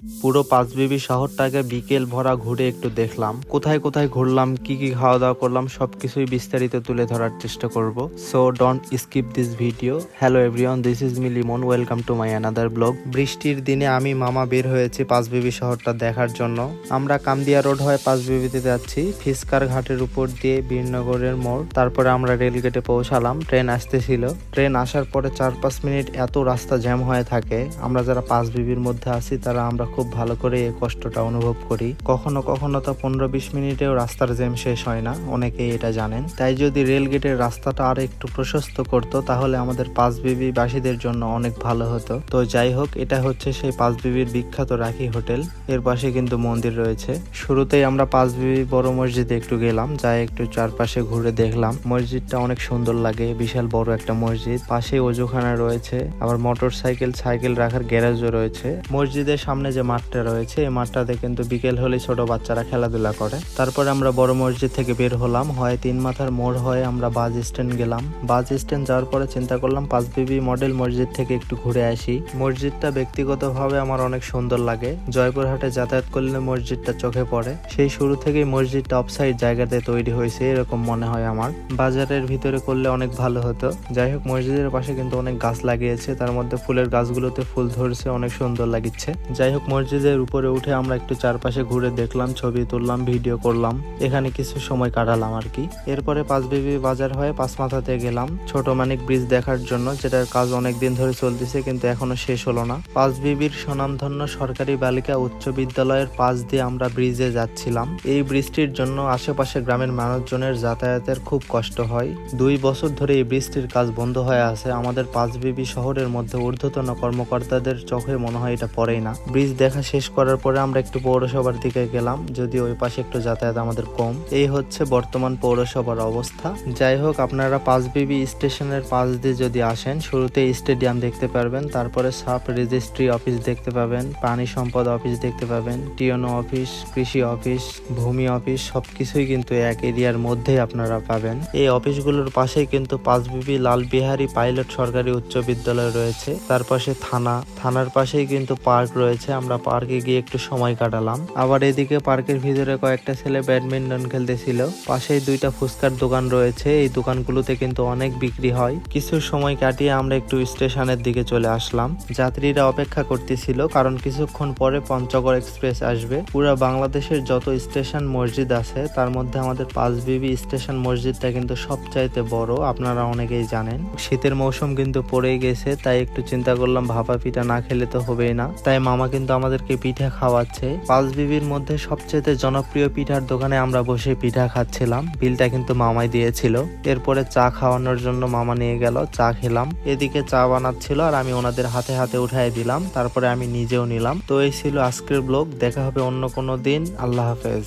পুরো পাঁচবিবি শহরটাকে বিকেল ভরা ঘুরে একটু দেখলাম, কোথায় কোথায় ঘুরলাম, কি কি খাওয়া দাওয়া করলাম সবকিছুই বিস্তারিত তুলে ধরার চেষ্টা করব। So don't skip this video. Hello everyone, this is me Limon, welcome to my another blog. বৃষ্টির দিনে আমি মামা বের হয়েছি পাঁচবিবি শহরটা দেখার জন্য। আমরা কামদিয়া রোড হয়ে পাঁচবিবিতে যাচ্ছি, ফিসকার ঘাটের উপর দিয়ে বীরনগরের মোড়, তারপরে আমরা রেলগেটে পৌঁছালাম। ট্রেন আসতেছিল, ট্রেন আসার পরে 4-5 মিনিট এত রাস্তা জ্যাম হয়ে থাকে। আমরা যারা পাঁচবিবির মধ্যে আছি তারা আমরা খুব ভালো করে এই কষ্টটা অনুভব করি। কখনো কখনো তো 15-20 মিনিটেও রাস্তার জ্যাম শেষ হয় না, অনেকেই এটা জানেন। তাই যদি রেল গেটের রাস্তাটা আর একটু প্রশস্ত করতো তাহলে আমাদের পাঁচবিবি বাসীদের জন্য অনেক ভালো হতো। তো যাই হোক, এটা হচ্ছে সেই পাঁচবিবির বিখ্যাত রাখি হোটেল, এর পাশে কিন্তু মন্দির রয়েছে। শুরুতেই আমরা পাঁচবিবি বড় মসজিদে একটু গেলাম, যাই একটু চারপাশে ঘুরে দেখলাম। মসজিদটা অনেক সুন্দর লাগে, বিশাল বড় একটা মসজিদ, পাশে ওযুখানা রয়েছে, আবার সাইকেল রাখার গ্যারেজও রয়েছে। মসজিদের সামনে যে মাঠটা রয়েছে এই মাঠটাতে কিন্তু বিকেল হলে ছোট বাচ্চারা খেলাধুলা করে। তারপরে আমরা বড় মসজিদ থেকে বের হলাম, হয় 3 মাথার মোড় হয়ে আমরা বাস স্ট্যান্ড গেলাম। বাস স্ট্যান্ড যাওয়ার পরে চিন্তা করলাম পাঁচবিবি মডেল মসজিদ থেকে একটু ঘুরে আসি। মসজিদটা ব্যক্তিগতভাবে আমার অনেক সুন্দর লাগে, জয়পুরহাটে যাতায়াত করলে মসজিদটা চোখে পড়ে। সেই শুরু থেকেই মসজিদটা অফসাইড জায়গাতে তৈরি হয়েছে এরকম মনে হয় আমার। বাজারের ভিতরে করলে অনেক ভালো হতো। যাই হোক, মসজিদের পাশে কিন্তু অনেক গাছ লাগিয়েছে, তার মধ্যে ফুলের গাছগুলোতে ফুল ধরছে, অনেক সুন্দর লাগছে। যাই হোক, মসজিদের উপরে উঠে আমরা একটু চারপাশে ঘুরে দেখলাম, ছবি তুললাম, ভিডিও করলাম, এখানে কিছু সময় কাটালাম আর কি। এরপরে পাঁচবিবি বাজার হয়ে পাঁচমাথাতে গেলাম ছোট মানিক ব্রিজ দেখার জন্য, যেটার কাজ অনেক দিন ধরে চলতেছে কিন্তু এখনো শেষ হলো না। পাঁচবিবির স্বনামধন্য সরকারি বালিকা উচ্চ বিদ্যালয়ের পাশ দিয়ে আমরা ব্রিজে যাচ্ছিলাম। এই ব্রিজটির জন্য আশেপাশে গ্রামের মানুষজনের যাতায়াতের খুব কষ্ট হয়। 2 বছর ধরে এই ব্রিজটির কাজ বন্ধ হয়ে আছে। আমাদের পাঁচবিবি শহরের মধ্যে ঊর্ধ্বতন কর্মকর্তাদের চোখে মনে হয় এটা পড়েই না। ব্রিজ দেখা শেষ করার পরে আমরা একটু পৌরসভার দিকে গেলাম, যদিও ওই পাশে একটু যাতায়াত আমাদের কম। এই হচ্ছে বর্তমান পৌরসভার অবস্থা। যাই হোক, আপনারা পাঁচবিবি স্টেশনের পাশ দিয়ে যদি আসেন, শুরুতে স্টেডিয়াম দেখতে পারবেন, তারপরে সাব রেজিস্ট্রি অফিস দেখতে পাবেন, পানি সম্পদ অফিস দেখতে পাবেন, টিএনও অফিস, কৃষি অফিস, ভূমি অফিস, সবকিছুই কিন্তু এক এরিয়ার মধ্যেই আপনারা পাবেন। এই অফিসগুলোর পাশেই কিন্তু পাঁচবিবি লাল বিহারী পাইলট সরকারি উচ্চ বিদ্যালয় রয়েছে। তার পাশে থানার পাশেই কিন্তু পার্ক রয়েছে, আমরা পার্কে গিয়ে একটু সময় কাটালাম। আবার এদিকে পার্কের ভিতরে কয়েকটা ছেলে ব্যাডমিন্টন খেলতেছিল। পাশেই 2টা ফুচকার দোকান রয়েছে, এই দোকানগুলোতে কিন্তু অনেক বিক্রি হয়। কিছু সময় কাটিয়ে আমরা একটু স্টেশনের দিকে চলে আসলাম। যাত্রীরা অপেক্ষা করতেছিল, কারণ কিছুক্ষণ পরে পঞ্চগড় এক্সপ্রেস আসবে। পুরো বাংলাদেশের যত স্টেশন মসজিদ আছে তার মধ্যে আমাদের পাঁচবিবি স্টেশন মসজিদটা কিন্তু সবচাইতে বড়, আপনারা অনেকেই জানেন। শীতের মৌসুম কিন্তু পড়েই গেছে, তাই একটু চিন্তা করলাম ভাপা পিঠা না খেলে তো হবেই না, তাই মামা কিন্তু আমাদেরকে পিঠা খাওয়াচ্ছে। পাঁচবিবির মধ্যে সবচেয়ে জনপ্রিয় পিঠার দোকানে আমরা বসে পিঠা খাচ্ছিলাম, বিলটা কিন্তু মামাই দিয়েছিল। এরপরে চা খাওয়ানোর জন্য মামা নিয়ে গেল, চা খেলাম। এদিকে চা বানাচ্ছিল আর আমি ওনাদের হাতে হাতে উঠাই দিলাম, তারপরে আমি নিজেও নিলাম। তো এই ছিল আজকের ব্লগ, দেখা হবে অন্য কোনো দিন। আল্লাহ হাফেজ।